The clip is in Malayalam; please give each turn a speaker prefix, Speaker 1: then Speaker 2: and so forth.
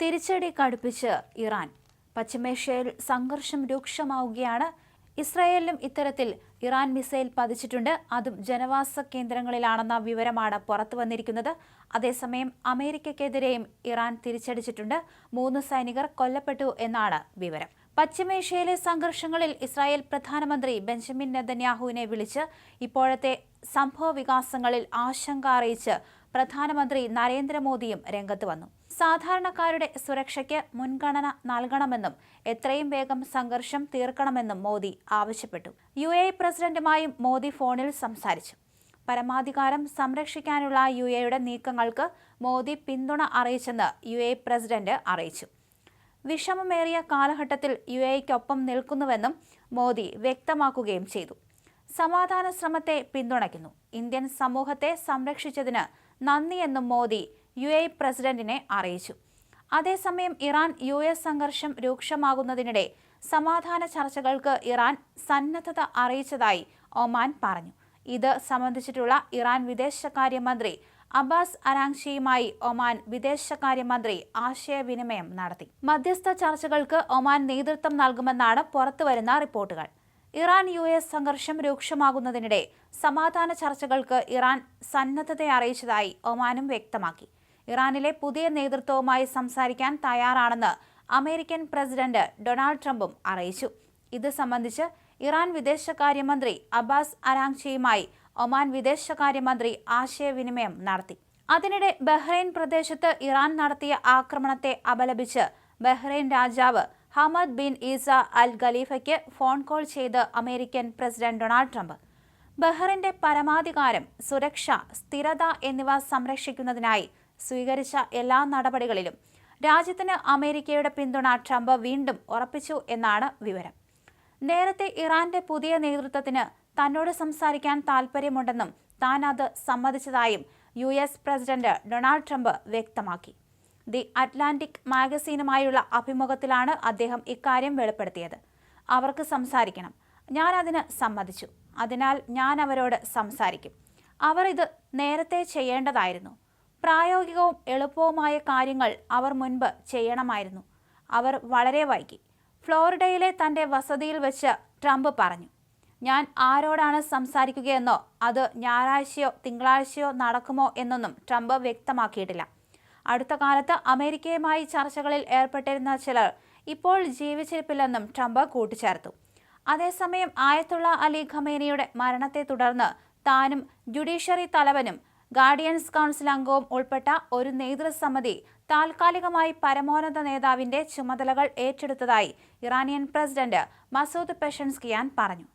Speaker 1: തിരിച്ചടി കടുപ്പിച്ച് ഇറാൻ. പശ്ചിമേഷ്യയിൽ സംഘർഷം രൂക്ഷമാവുകയാണ്. ഇസ്രായേലിലും ഇത്തരത്തിൽ ഇറാൻ മിസൈൽ പതിച്ചിട്ടുണ്ട്. അതും ജനവാസ കേന്ദ്രങ്ങളിലാണെന്ന വിവരമാണ് പുറത്തുവന്നിരിക്കുന്നത്. അതേസമയം അമേരിക്കയ്ക്കെതിരെയും ഇറാൻ തിരിച്ചടിച്ചിട്ടുണ്ട്. 3 സൈനികർ കൊല്ലപ്പെട്ടു എന്നാണ് വിവരം. പശ്ചിമേഷ്യയിലെ സംഘർഷങ്ങളിൽ ഇസ്രായേൽ പ്രധാനമന്ത്രി ബെഞ്ചമിൻ നെതന്യാഹുവിനെ വിളിച്ച് ഇപ്പോഴത്തെ സംഭവ വികാസങ്ങളിൽ ആശങ്ക അറിയിച്ച് പ്രധാനമന്ത്രി നരേന്ദ്രമോദിയും രംഗത്ത് വന്നു. സാധാരണക്കാരുടെ സുരക്ഷയ്ക്ക് മുൻഗണന നൽകണമെന്നും എത്രയും വേഗം സംഘർഷം തീർക്കണമെന്നും മോദി ആവശ്യപ്പെട്ടു. UAE പ്രസിഡന്റുമായും മോദി ഫോണിൽ സംസാരിച്ചു. പരമാധികാരം സംരക്ഷിക്കാനുള്ള UAEയുടെ നീക്കങ്ങൾക്ക് മോദി പിന്തുണ അറിയിച്ചെന്ന് UAE പ്രസിഡന്റ് അറിയിച്ചു. വിഷമമേറിയ കാലഘട്ടത്തിൽ UAEക്കൊപ്പം നിൽക്കുന്നുവെന്നും മോദി വ്യക്തമാക്കുകയും ചെയ്തു. സമാധാന ശ്രമത്തെ പിന്തുണയ്ക്കുന്നു. ഇന്ത്യൻ സമൂഹത്തെ സംരക്ഷിച്ചതിന് നന്ദിയെന്നും മോദി UAE പ്രസിഡന്റിനെ അറിയിച്ചു. അതേസമയം ഇറാൻ US സംഘർഷം രൂക്ഷമാകുന്നതിനിടെ സമാധാന ചർച്ചകൾക്ക് ഇറാൻ സന്നദ്ധത അറിയിച്ചതായി ഒമാൻ പറഞ്ഞു. ഇത് സംബന്ധിച്ചിട്ടുള്ള ഇറാൻ വിദേശകാര്യമന്ത്രി അബ്ബാസ് അരാങ്ചിയുമായി ഒമാൻ വിദേശകാര്യമന്ത്രി ആശയവിനിമയം നടത്തി. മധ്യസ്ഥ ചർച്ചകൾക്ക് ഒമാൻ നേതൃത്വം നൽകുമെന്നാണ് പുറത്തുവരുന്ന റിപ്പോർട്ടുകൾ. ഇറാൻ US സംഘർഷം രൂക്ഷമാകുന്നതിനിടെ സമാധാന ചർച്ചകൾക്ക് ഇറാൻ സന്നദ്ധത അറിയിച്ചതായി ഒമാനും വ്യക്തമാക്കി. ഇറാനിലെ പുതിയ നേതൃത്വവുമായി സംസാരിക്കാൻ തയ്യാറാണെന്ന് അമേരിക്കൻ പ്രസിഡന്റ് ഡൊണാൾഡ് ട്രംപും അറിയിച്ചു. ഇത് സംബന്ധിച്ച് ഇറാൻ വിദേശകാര്യമന്ത്രി അബ്ബാസ് അരാങ്ചിയുമായി ഒമാൻ വിദേശകാര്യമന്ത്രി ആശയവിനിമയം നടത്തി. അതിനിടെ ബഹ്റൈൻ പ്രദേശത്ത് ഇറാൻ നടത്തിയ ആക്രമണത്തെ അപലപിച്ച് ബഹ്റൈൻ രാജാവ് ഹമദ് ബിൻ ഈസ അൽ ഖലീഫയ്ക്ക് ഫോൺ കോൾ ചെയ്ത് അമേരിക്കൻ പ്രസിഡന്റ് ഡൊണാൾഡ് ട്രംപ്. ബഹ്റൈന്റെ പരമാധികാരം, സുരക്ഷ, സ്ഥിരത എന്നിവ സംരക്ഷിക്കുന്നതിനായി സ്വീകരിച്ച എല്ലാ നടപടികളിലും രാജ്യത്തിന് അമേരിക്കയുടെ പിന്തുണ ട്രംപ് വീണ്ടും ഉറപ്പിച്ചു എന്നാണ് വിവരം. നേരത്തെ ഇറാന്റെ പുതിയ നേതൃത്വത്തിന് തന്നോട് സംസാരിക്കാൻ താൽപ്പര്യമുണ്ടെന്നും താൻ അത് സമ്മതിച്ചതായും US പ്രസിഡന്റ് ഡൊണാൾഡ് ട്രംപ് വ്യക്തമാക്കി. ദി അറ്റ്ലാന്റിക് മാഗസീനുമായുള്ള അഭിമുഖത്തിലാണ് അദ്ദേഹം ഇക്കാര്യം വെളിപ്പെടുത്തിയത്. അവർക്ക് സംസാരിക്കണം, ഞാൻ അതിന് സമ്മതിച്ചു. അതിനാൽ ഞാൻ അവരോട് സംസാരിക്കും. അവർ ഇത് നേരത്തെ ചെയ്യേണ്ടതായിരുന്നു. പ്രായോഗികവും എളുപ്പവുമായ കാര്യങ്ങൾ അവർ മുൻപ് ചെയ്യണമായിരുന്നു. അവർ വളരെ വൈകി. ഫ്ലോറിഡയിലെ തന്റെ വസതിയിൽ വെച്ച് ട്രംപ് പറഞ്ഞു. ഞാൻ ആരോടാണ് സംസാരിക്കുകയെന്നോ അത് ഞായറാഴ്ചയോ തിങ്കളാഴ്ചയോ നടക്കുമോ എന്നൊന്നും ട്രംപ് വ്യക്തമാക്കിയിട്ടില്ല. അടുത്ത കാലത്ത് അമേരിക്കയുമായി ചർച്ചകളിൽ ഏർപ്പെട്ടിരുന്ന ചിലർ ഇപ്പോൾ ജീവിച്ചിരിപ്പില്ലെന്നും ട്രംപ് കൂട്ടിച്ചേർത്തു. അതേസമയം ആയത്തുള്ള അലി ഖമേനിയുടെ മരണത്തെ തുടർന്ന് താനും ജുഡീഷ്യറി തലവനും ഗാർഡിയൻസ് കൗൺസിൽ അംഗവും ഉൾപ്പെട്ട ഒരു നേതൃസമിതി താൽക്കാലികമായി പരമോന്നത നേതാവിന്റെ ചുമതലകൾ ഏറ്റെടുത്തതായി ഇറാനിയൻ പ്രസിഡന്റ് മസൂദ് പെഷൻസ്കിയാൻ പറഞ്ഞു.